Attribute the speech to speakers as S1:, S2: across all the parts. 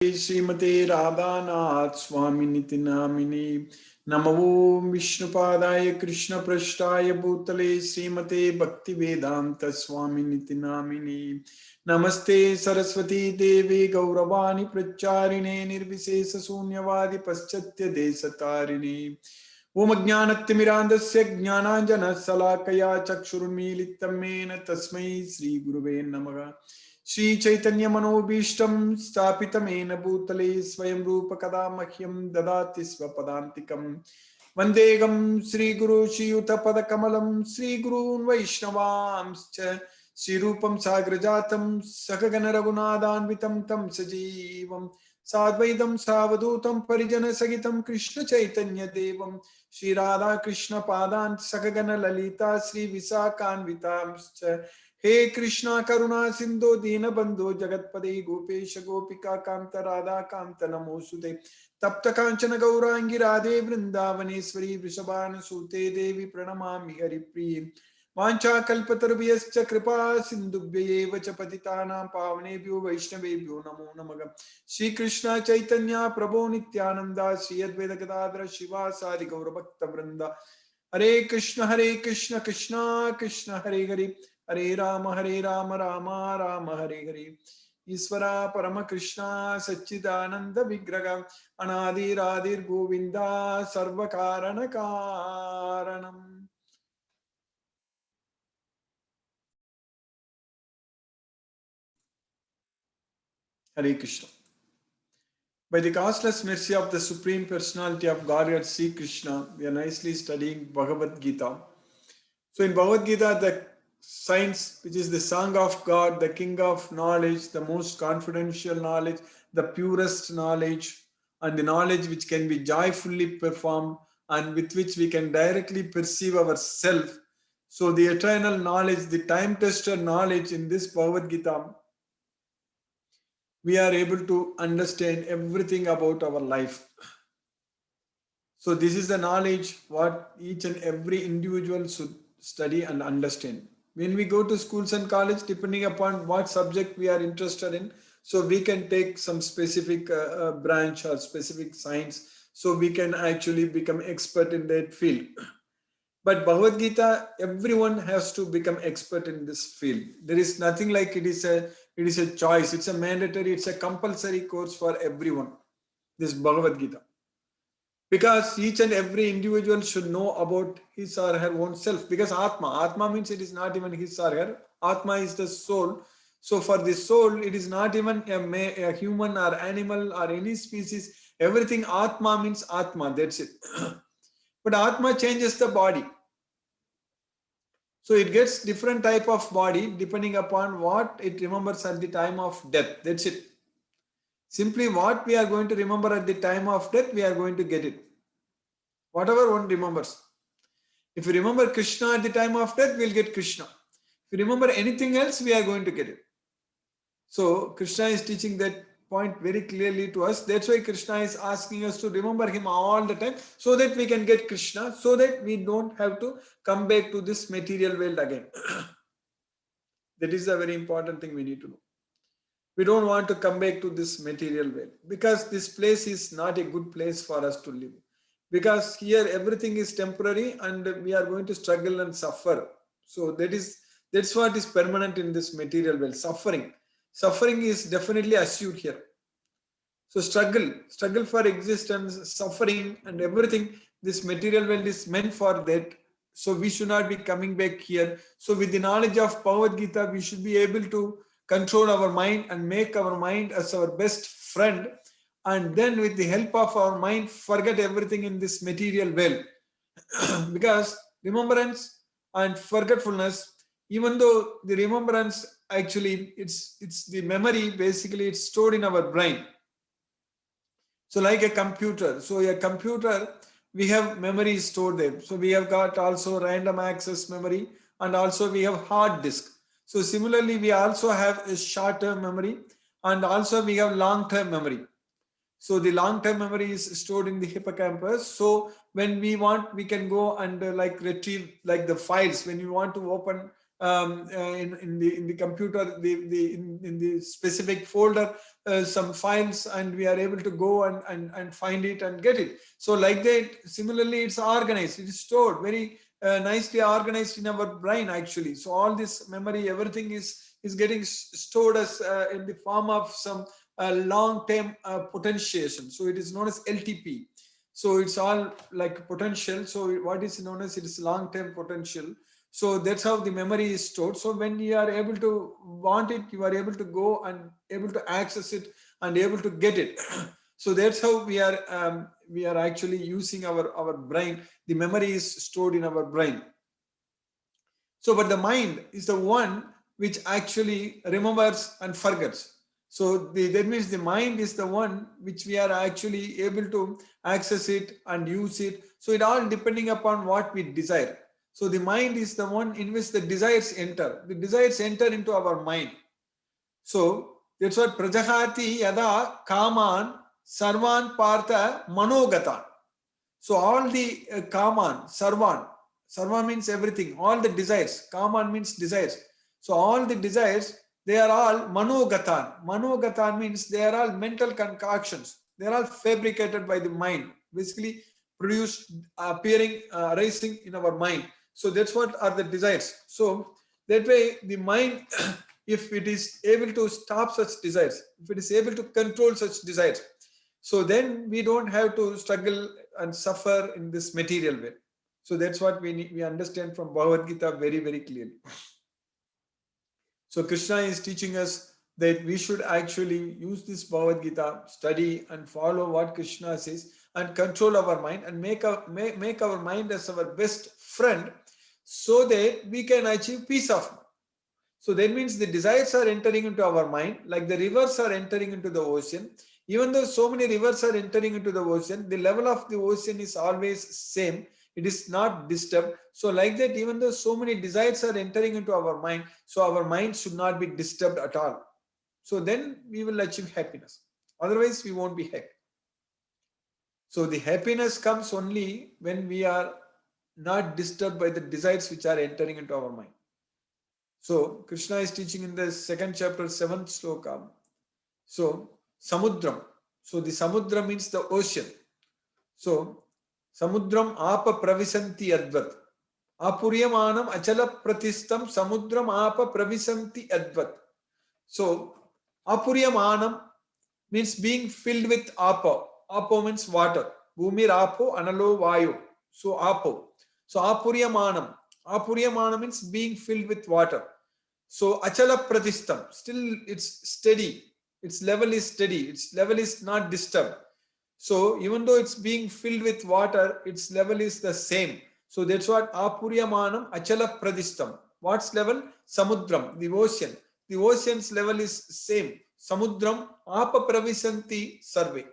S1: श्रीमते राधानाथ स्वामिनिति नामिने नमो विष्णुपादाय कृष्णपृष्ठाय भूतले श्रीमते भक्तिवेदांत स्वामिनिति नामिने नमस्ते सरस्वती देवी गौरवाणी प्रचारिणे निर्विशेष शून्यवादी पश्चात्य देशतारिणे ओम ज्ञानतिमिरान्धस्य ज्ञानाञ्जनशलाकया चक्षुरुन्मीलितं येन तस्मै श्रीगुरुवे नमः। श्री चैतन्य मनोभीष्टं स्थापितमेन भूतले स्वयं रूप कदा मह्यं ददाति स्वपदान्तिकं वन्देहं श्रीगुरु श्रीयुतपदकमलं श्रीगुरून् वैष्णवांश्च श्रीरूपं साग्रजातं सकगण रघुनाथान्वितं तं सजीवं साद्वैतं सावधूतं परिजनसहितं कृष्ण चैतन्य देवं श्री राधा कृष्ण पादान् सकगण ललिता श्री विशाखान्वितांश्च हे कृष्णा करुणा सिंधु दीनबंधु जगतपदे गोपेश गोपिका कांत राधा कांत नमोस्तुते तप्त कांचन गौरांगी राधे वृंदावनेश्वरी वृषभानुसूते देवी प्रणमामि हरिप्रिये वाञ्छाकल्पतरुभ्यश्च कृपा सिन्धुभ्यैव च पतितानां पावनेभ्यो वैष्णवेभ्यो नमो नमः। श्री कृष्ण चैतन्य प्रभो नित्यानंद श्री अद्वैत गदाधर शिवासादि गौरभक्तवृंद हरे कृष्ण कृष्ण कृष्ण हरे हरे हरे राम राम राम हरे हरे। ईश्वरा परम कृष्णा सच्चिदानंद विग्रह अनादिरादिर गोविंदा सर्व कारण कारणम। Hare Krishna. By the causeless mercy of the Supreme Personality of Godhead, Sri Krishna, we are nicely studying Bhagavad Gita. So in Bhagavad Gita, the science, which is the song of God, the king of knowledge, the most confidential knowledge, the purest knowledge, and the knowledge which can be joyfully performed and with which we can directly perceive ourselves. So the eternal knowledge, the time-tested knowledge in this Bhagavad Gita, we are able to understand everything about our life. So this is the knowledge what each and every individual should study and understand. When we go to schools and college, depending upon what subject we are interested in, so we can take some specific branch or specific science, so we can actually become expert in that field. But Bhagavad Gita, everyone has to become expert in this field. There is nothing like it is a choice. It's a mandatory. It's a compulsory course for everyone. This Bhagavad Gita, because each and every individual should know about his or her own self. Because Atma means it is not even his or her. Atma is the soul. So for the soul, it is not even a human or animal or any species. Everything Atma means Atma. That's it. But Atma changes the body. So it gets different type of body depending upon what it remembers at the time of death. That's it. Simply what we are going to remember at the time of death, we are going to get it. Whatever one remembers. If we remember Krishna at the time of death, we'll get Krishna. If we remember anything else, we are going to get it. So Krishna is teaching that point very clearly to us. That's why Krishna is asking us to remember him all the time, so that we can get Krishna, so that we don't have to come back to this material world again. That is a very important thing we need to know. We don't want to come back to this material world, because this place is not a good place for us to live. Because here everything is temporary and we are going to struggle and suffer. So that's what is permanent in this material world. Suffering is definitely assured here. So struggle for existence, suffering and everything, this material world is meant for that. So we should not be coming back here. So with the knowledge of Bhagavad Gita, we should be able to control our mind and make our mind as our best friend. And then with the help of our mind, forget everything in this material world. Because remembrance and forgetfulness, even though the remembrance actually it's the memory, basically it's stored in our brain. So like a computer. So a computer, we have memory stored there. So we have got also random access memory, and also we have hard disk. So similarly, we also have a short-term memory, and also we have long-term memory. So the long-term memory is stored in the hippocampus. So when we want, we can go and like retrieve like the files. When you want to open in the computer, in the specific folder, some files, and we are able to go and find it and get it. So like that, similarly, it's organized, it is stored very nicely organized in our brain actually. So all this memory, everything is getting stored as in the form of some long-term potentiation. So it is known as LTP. So it's all like potential. So what is known as, it is long-term potential. So that's how the memory is stored. So when you are able to want it, you are able to go and able to access it and able to get it. So that's how we are actually using our brain. The memory is stored in our brain. So, but the mind is the one which actually remembers and forgets. So that means the mind is the one which we are actually able to access it and use it. So it all depending upon what we desire. So the mind is the one in which the desires enter. The desires enter into our mind. So that's what Prajahati Yada Kaman Sarvan Partha Manogatan. So all the Kaman, Sarva means everything, all the desires. Kaman means desires. So all the desires, they are all Manogatan. Manogatan means they are all mental concoctions. They are all fabricated by the mind, basically produced, appearing, arising in our mind. So that's what are the desires. So that way the mind, if it is able to stop such desires, if it is able to control such desires, so then we don't have to struggle and suffer in this material way. So that's what we understand from Bhagavad Gita very, very clearly. So Krishna is teaching us that we should actually use this Bhagavad Gita, study and follow what Krishna says, and control our mind and make our mind as our best friend, so that we can achieve peace of mind. So that means the desires are entering into our mind, like the rivers are entering into the ocean. Even though so many rivers are entering into the ocean, the level of the ocean is always same. It is not disturbed. So like that, even though so many desires are entering into our mind, so our mind should not be disturbed at all. So then we will achieve happiness. Otherwise, we won't be happy. So the happiness comes only when we are not disturbed by the desires which are entering into our mind. So Krishna is teaching in the second chapter, 7th sloka. So Samudram. So the Samudra means the ocean. So Samudram apa pravisanti advat. Apuryamanam achala pratistam samudram apa pravisanti advat. So Apuryamanam means being filled with apo. Apo means water. Bhumir apo analo vayu. So apo. So Apuryamanam. Apuryamanam means being filled with water. So achala pratistam, still it's steady. Its level is steady. Its level is not disturbed. So even though it's being filled with water, its level is the same. So that's what apuryamanam achala pratistam. What's level? Samudram, the ocean. The ocean's level is same. Samudram apa pravisanti sarve.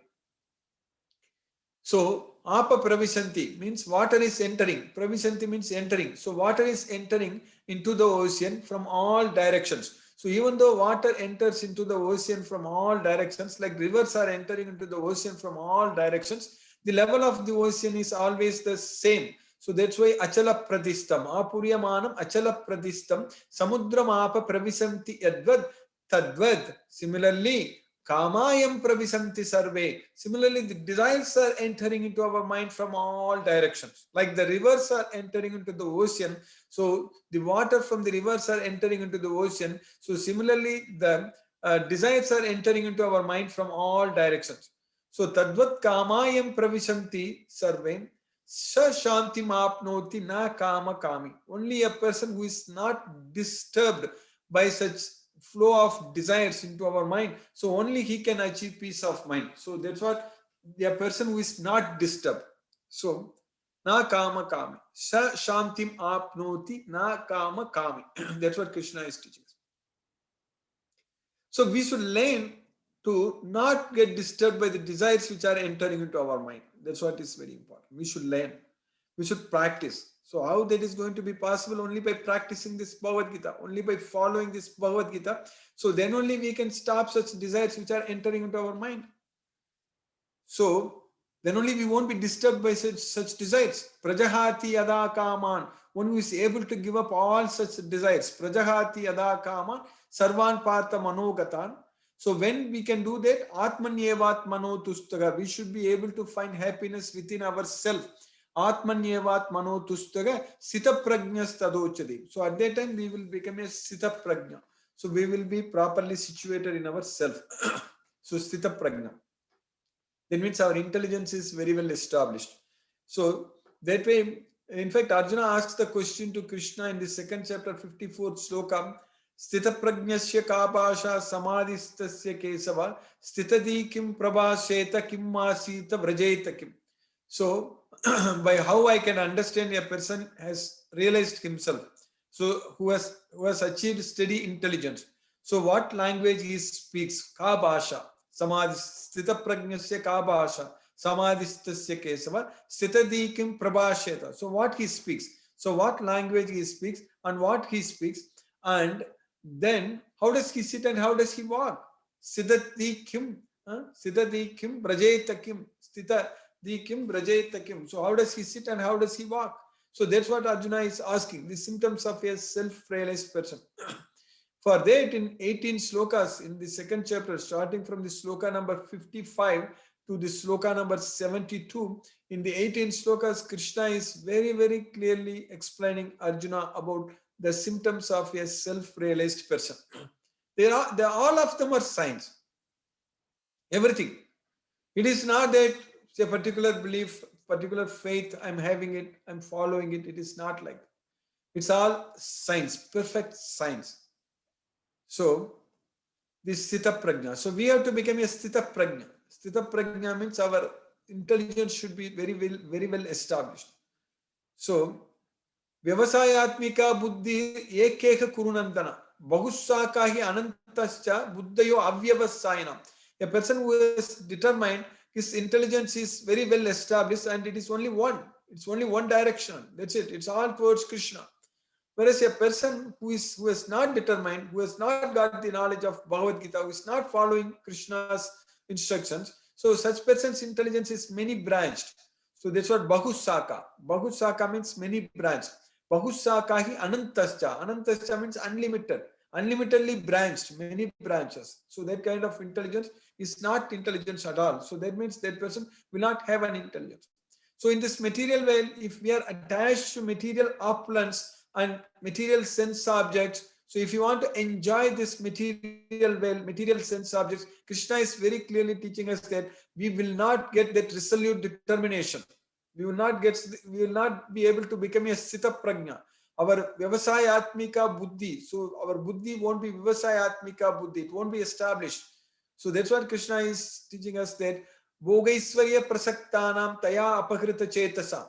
S1: So apa pravisanti means water is entering. Pravisanti means entering. So water is entering into the ocean from all directions. So even though water enters into the ocean from all directions, like rivers are entering into the ocean from all directions, the level of the ocean is always the same. So that's why achala pratistam, apuryamanam achala pratistam, samudram apa pravisanti yadvad tadvad. Similarly, Kamayam pravisanti sarve. Similarly, the desires are entering into our mind from all directions. Like the rivers are entering into the ocean. So the water from the rivers are entering into the ocean. So similarly, the desires are entering into our mind from all directions. So tadvat kamayam pravisanti sarve. Sa shantim apnoti na kama kami. Only a person who is not disturbed by such flow of desires into our mind, so only he can achieve peace of mind. So that's what the person who is not disturbed. So na kama kami, sa shantim apnoti na kama kami. That's what Krishna is teaching us. So we should learn to not get disturbed by the desires which are entering into our mind. That's what is very important. We should learn. We should practice. So how that is going to be possible? Only by practicing this Bhagavad Gita, only by following this Bhagavad Gita. So then only we can stop such desires which are entering into our mind. So then only we won't be disturbed by such desires. Prajahati yada kaman. One who is able to give up all such desires. Prajahati yada kaman. Sarvan partha manogatan. So when we can do that, Atmanyevat Tustaga, we should be able to find happiness within ourselves. Atmanyevat Tustaga, Sita Prajnas Tadochadi. So at that time we will become a Sita Prajna. So we will be properly situated in ourself. So Sita Prajna. That means our intelligence is very well established. So that way, in fact, Arjuna asks the question to Krishna in the second chapter, 54th sloka. Sthita prajnasya kapasha samadhistasya kesava sthitadi kim prabhasheta kim masita vrajeta kim. So by how I can understand a person has realized himself. So who has achieved steady intelligence. So what language he speaks? Ka bhasha. Samadhi sthita prajnasya ka bhasha. Samadhistasya kesava sthitadi kim prabhasheta. So what he speaks. So what language he speaks and what he speaks, and then how does he sit and how does he walk? Siddhati kim, Siddhati kim, Brajeta kim, Stita di kim, Brajeta kim. So how does he sit and how does he walk? So that's what Arjuna is asking, the symptoms of a self-realized person. For that, in 18 slokas in the second chapter, starting from the sloka number 55 to the sloka number 72, in the 18 slokas, Krishna is very, very clearly explaining Arjuna about the symptoms of a self-realized person. All of them are signs. Everything. It is not that a particular belief, particular faith, I'm having it, I'm following it. It is not like that. It's all signs, perfect signs. So, this Sthita Prajna. So, we have to become a Sthita Prajna. Sthita Prajna means our intelligence should be very well established. So, Vyavasayatmika buddhi ekeka kurunandana. Bahusakahi anantascha buddhayo avyavasayana. A person who is determined, his intelligence is very well established and it is only one. It's only one direction. That's it. It's all towards Krishna. Whereas a person who is not determined, who has not got the knowledge of Bhagavad Gita, who is not following Krishna's instructions, so such person's intelligence is many branched. So that's what Bahusaka. Bahusaka means many branched. Bahusakahi anantascha. Anantascha means unlimited, unlimitedly branched, many branches. So that kind of intelligence is not intelligence at all. So that means that person will not have an intelligence. So in this material world, if we are attached to material opulence and material sense objects, so if you want to enjoy this material world, material sense objects, Krishna is very clearly teaching us that we will not get that resolute determination. We will not be able to become a Sthita Prajna. Our Vyavasayatmika buddhi. So our buddhi won't be Vyavasayatmika buddhi. It won't be established. So that's what Krishna is teaching us, that Bhogaisvarya prasaktanam taya apakrita chetasa.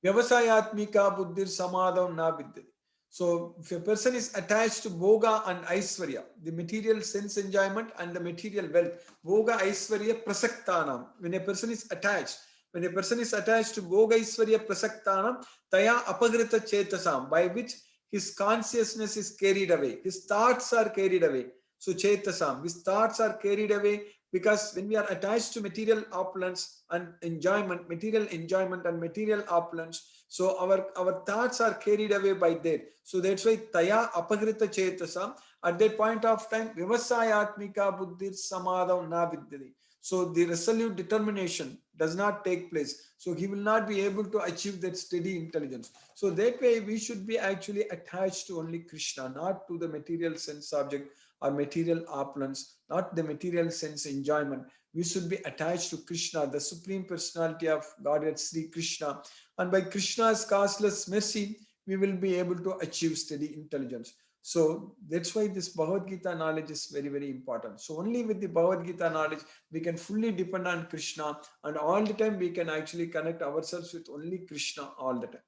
S1: Vyavasayatmika buddhir samadhav na vidyate. So if a person is attached to Bhoga and Aisvarya, the material sense enjoyment and the material wealth, Bhoga Aisvarya prasaktanam, when a person is attached to Bhoga Aisvarya prasaktanam, taya apagrita chetasam, by which his consciousness is carried away, his thoughts are carried away. So chetasam, his thoughts are carried away, because when we are attached to material opulence and enjoyment, material enjoyment and material opulence, so our thoughts are carried away by that. So that's why taya apagrita chetasam, at that point of time, Vyavasayatmika buddhir samadhav na vidyate. So the resolute determination does not take place. So he will not be able to achieve that steady intelligence. So that way we should be actually attached to only Krishna, not to the material sense object or material opulence, not the material sense enjoyment. We should be attached to Krishna, the Supreme Personality of Godhead, Sri Krishna. And by Krishna's causeless mercy, we will be able to achieve steady intelligence. So that's why this Bhagavad Gita knowledge is very, very important. So only with the Bhagavad Gita knowledge, we can fully depend on Krishna, and all the time we can actually connect ourselves with only Krishna all the time.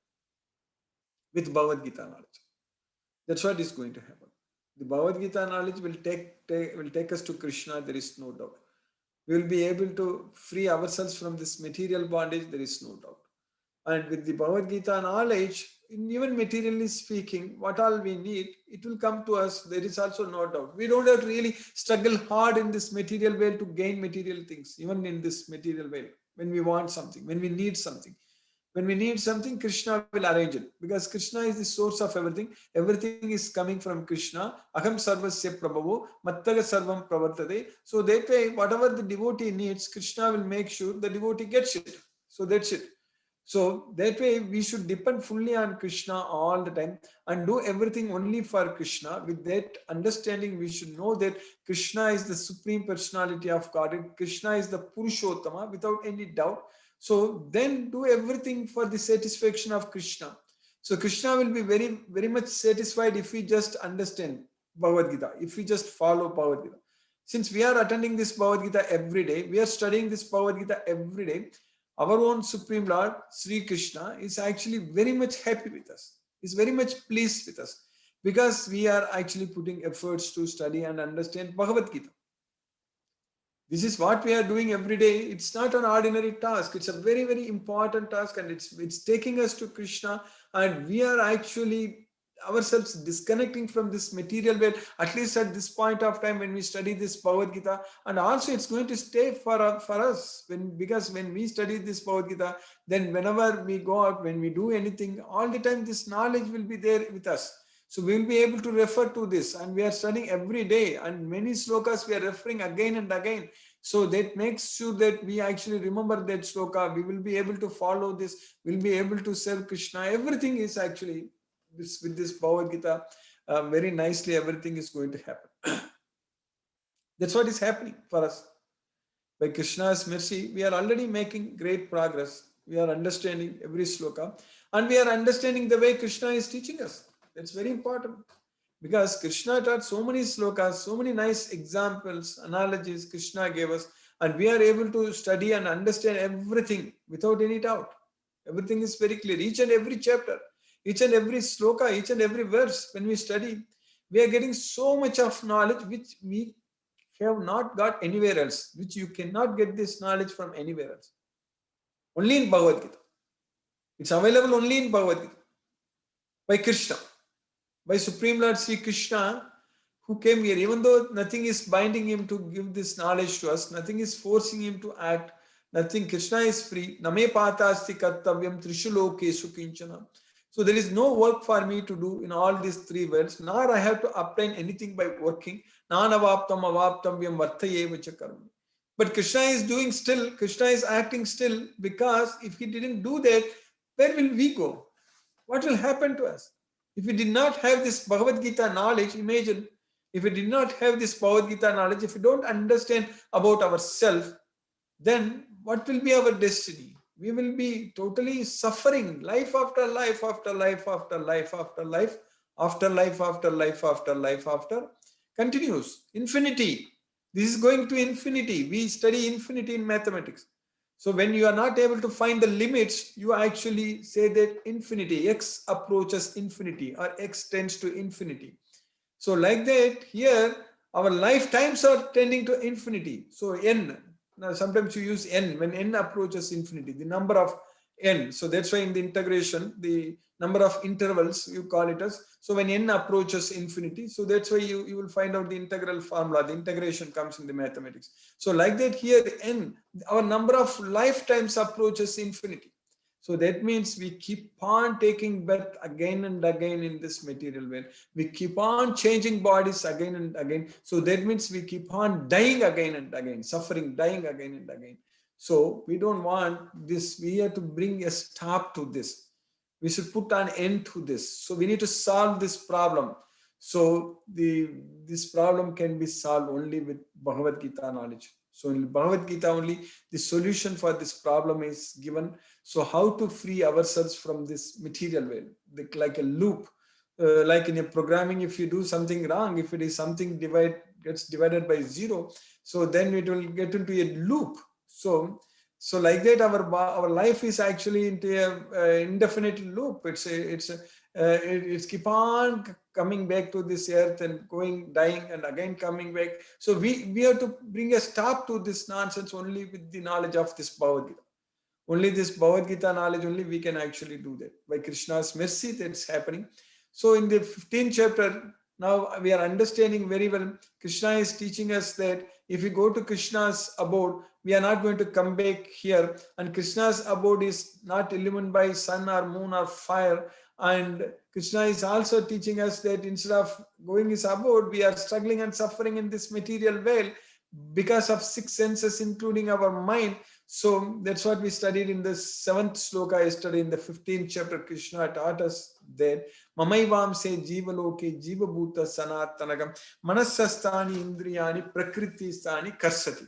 S1: With Bhagavad Gita knowledge. That's what is going to happen. The Bhagavad Gita knowledge will take us to Krishna, there is no doubt. We will be able to free ourselves from this material bondage, there is no doubt. And with the Bhagavad Gita knowledge, even materially speaking, what all we need, it will come to us. There is also no doubt. We don't have to really struggle hard in this material world to gain material things, even in this material world. When we want something, when we need something, When we need something, Krishna will arrange it, because Krishna is the source of everything. Everything is coming from Krishna. Aham sarvasya prabhavo mattaga sarvam pravartate. So that way, whatever the devotee needs, Krishna will make sure the devotee gets it. So that's it. So that way, we should depend fully on Krishna all the time and do everything only for Krishna. With that understanding, we should know that Krishna is the supreme personality of God. Krishna is the Purushottama without any doubt. So then do everything for the satisfaction of Krishna. So Krishna will be very, very much satisfied if we just understand Bhagavad Gita, if we just follow Bhagavad Gita. Since we are attending this Bhagavad Gita every day, we are studying this Bhagavad Gita every day, our own Supreme Lord, Sri Krishna, is actually very much happy with us, is very much pleased with us, because we are actually putting efforts to study and understand Bhagavad Gita. This is what we are doing every day. It's not an ordinary task. It's a very, very important task, and it's taking us to Krishna, and we are actually ourselves disconnecting from this material world, at least at this point of time when we study this Bhagavad Gita. And also it's going to stay for us, because when we study this Bhagavad Gita, then whenever we go out, when we do anything, all the time this knowledge will be there with us. So we will be able to refer to this, and we are studying every day, and many slokas we are referring again and again. So that makes sure that we actually remember that sloka. We will be able to follow this. We'll be able to serve Krishna. Everything is actually with this Bhagavad Gita. Very nicely, everything is going to happen. That's what is happening for us. By Krishna's mercy, we are already making great progress. We are understanding every sloka, and we are understanding the way Krishna is teaching us. That's very important, because Krishna taught so many slokas, so many nice examples, analogies Krishna gave us, and we are able to study and understand everything without any doubt. Everything is very clear. Each and every chapter, each and every sloka, each and every verse, when we study, we are getting so much of knowledge which we have not got anywhere else, which you cannot get this knowledge from anywhere else. Only in Bhagavad Gita. It's available only in Bhagavad Gita by Krishna, by Supreme Lord Sri Krishna, who came here. Even though nothing is binding him to give this knowledge to us, nothing is forcing him to act, nothing. Krishna is free. Name patasti kartavyam trishu lokeshu kinchana. So there is no work for me to do in all these three worlds, nor I have to obtain anything by working. Nanavaptam avaptamyam vartayeva karma. But Krishna is doing still, Krishna is acting still, because if he didn't do that, where will we go? What will happen to us? If we did not have this Bhagavad Gita knowledge, imagine, if we did not have this Bhagavad Gita knowledge, if we don't understand about ourselves, then what will be our destiny? We will be totally suffering life after life after life after life after life after life after life after life after continues. Infinity. This is going to infinity. We study infinity in mathematics. So when you are not able to find the limits, you actually say that infinity, x approaches infinity, or x tends to infinity. So like that, here our lifetimes are tending to infinity. So n, now sometimes you use n when n approaches infinity, the number of n. So that's why in the integration, the number of intervals you call it as. So when n approaches infinity, so that's why you will find out the integral formula. The integration comes in the mathematics. So like that here, n, our number of lifetimes approaches infinity. So that means we keep on taking birth again and again in this material world. We keep on changing bodies again and again. So that means we keep on dying again and again, suffering, dying again and again. So we don't want this. We have to bring a stop to this. We should put an end to this. So we need to solve this problem. So this problem can be solved only with Bhagavad Gita knowledge. So in Bhagavad Gita only, the solution for this problem is given. So how to free ourselves from this material world, like a loop, like in a programming, if you do something wrong, if it is something gets divided by 0, so then it will get into a loop. So like that, our life is actually into a indefinite loop. It's keep on coming back to this earth and going, dying, and again coming back. So we have to bring a stop to this nonsense only with the knowledge of this Bhagavad Gita. Only this Bhagavad Gita knowledge, only we can actually do that. By Krishna's mercy, that's happening. So in the 15th chapter, now we are understanding very well, Krishna is teaching us that If we go to Krishna's abode, we are not going to come back here. And Krishna's abode is not illumined by sun or moon or fire. And Krishna is also teaching us that instead of going his abode, we are struggling and suffering in this material veil because of six senses, including our mind. So that's what we studied in the 7th sloka yesterday in the 15th chapter. Krishna taught us that Mamaivam se jivaloke jivabhuta sanatanagam manasastani indriyani prakriti stani karsati.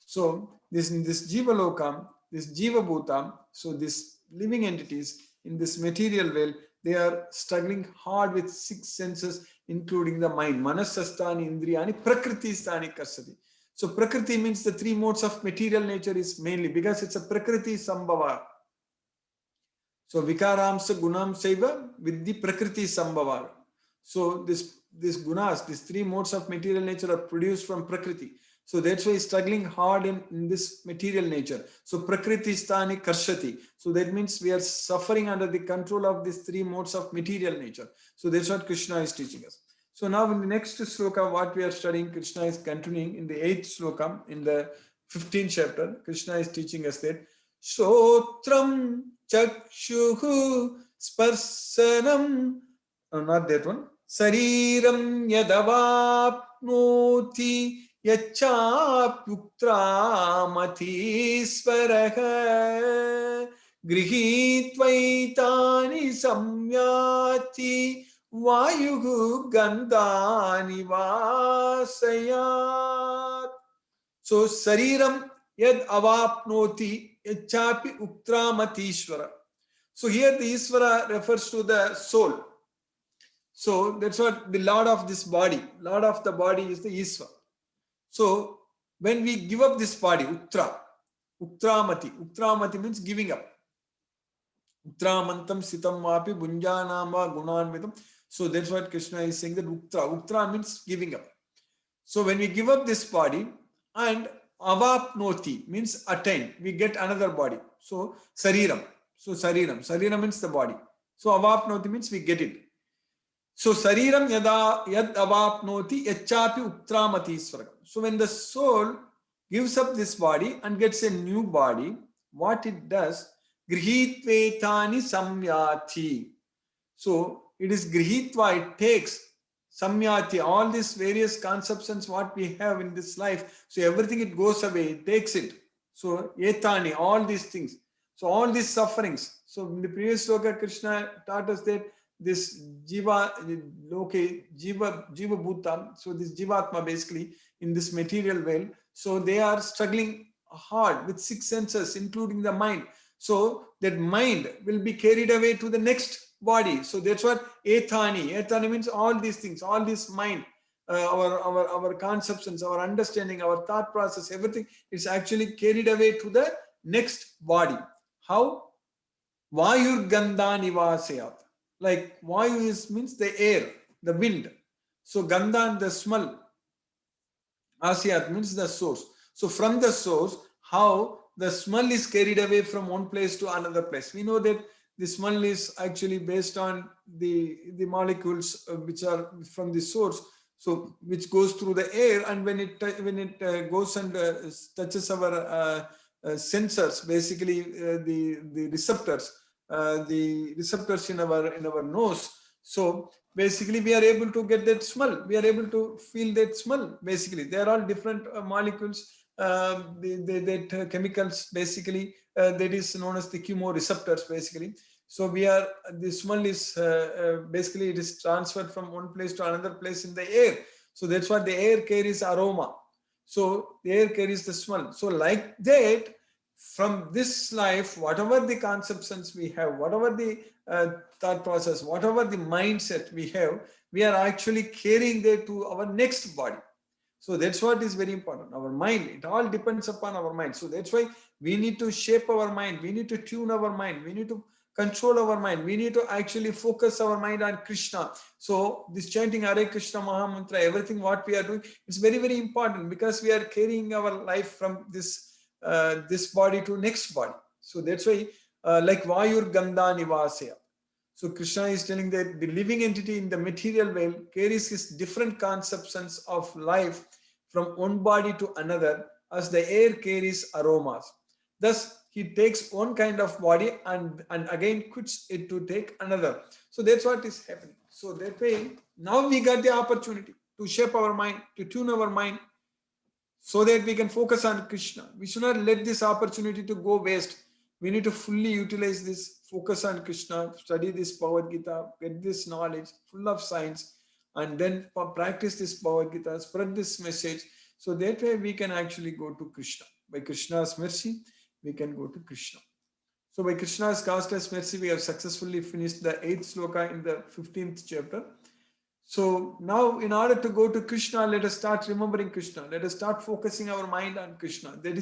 S1: So this in this jivalokam, this jivabhutam, so this living entities in this material world, they are struggling hard with six senses, including the mind. Manasastani indriyani prakriti stani karsati. So prakriti means the three modes of material nature is mainly because it's a prakriti sambhava. So vikaramsa gunam saiva vidhi prakriti sambhava. So this gunas, these three modes of material nature are produced from prakriti. So that's why he's struggling hard in this material nature. So prakriti stani karshati. So that means we are suffering under the control of these three modes of material nature. So that's what Krishna is teaching us. So now in the next sloka, what we are studying, Krishna is continuing in the 8th sloka, in the 15th chapter. Krishna is teaching us that Shotram Chakshuhu Sparsanam, no, not that one. Sariram Yadavapnoti Yachapuktra Matisvaraha Grihitvaitani Samyati Vayuhu Gandhani Vasayat. So Sariram Yad Avapnoti Yachapi Uktramati. So here the Isvara refers to the soul. So that's what the Lord of this body, Lord of the body is the Isvara. So when we give up this body, Uktramati means giving up. Utramantam sitam vapi bunjanama gunanvitam. So that's what Krishna is saying, that Uktra means giving up. So when we give up this body, and avapnoti means attain, we get another body. So sariram. So sariram means the body. So avapnoti means we get it. So sariram yad avapnoti yachapi uktramati swargam. So when the soul gives up this body and gets a new body, what it does, grihitvetani samyati. So it is grihitva, it takes samyati, all these various conceptions what we have in this life. So everything it goes away, it takes it. So etani, all these things. So all these sufferings. So in the previous sloka, Krishna taught us that this jiva bhutam, so this jivatma basically in this material world, so they are struggling hard with six senses, including the mind. So that mind will be carried away to the next body. So that's what etani means, all these things, all this mind, our conceptions, our understanding, our thought process, everything is actually carried away to the next body. How? Vayur gandha nivasayat. Like vayu means the air, the wind. So gandhan, the smell. Asiyat means the source. So from the source, how the smell is carried away from one place to another place. We know that the smell is actually based on the molecules which are from the source, so which goes through the air, and when it goes and touches our sensors, basically the receptors in our nose. So basically we are able to get that smell. We are able to feel that smell. Basically, they are all different molecules. That chemicals basically that is known as the chemoreceptors basically. So the smell is basically it is transferred from one place to another place in the air. So that's what the air carries aroma. So the air carries the smell. So like that, from this life, whatever the conceptions we have, whatever the thought process, whatever the mindset we have, we are actually carrying that to our next body. So that's what is very important. Our mind, it all depends upon our mind. So that's why we need to shape our mind. We need to tune our mind. We need to control our mind. We need to actually focus our mind on Krishna. So this chanting Hare Krishna Mahamantra, everything what we are doing, is very, very important because we are carrying our life from this body to next body. So that's why like Vayur Gandha Nivasaya. So Krishna is telling that the living entity in the material world carries his different conceptions of life from one body to another as the air carries aromas. Thus, he takes one kind of body and again quits it to take another. So that's what is happening. So that way, now we got the opportunity to shape our mind, to tune our mind, so that we can focus on Krishna. We should not let this opportunity to go waste. We need to fully utilize this, focus on Krishna, study this Bhagavad Gita, get this knowledge full of science, and then practice this Bhagavad Gita, spread this message. So that way we can actually go to Krishna. By Krishna's mercy, we can go to Krishna. So by Krishna's causeless mercy, we have successfully finished the 8th sloka in the 15th chapter. So now, in order to go to Krishna, let us start remembering Krishna. Let us start focusing our mind on Krishna. That is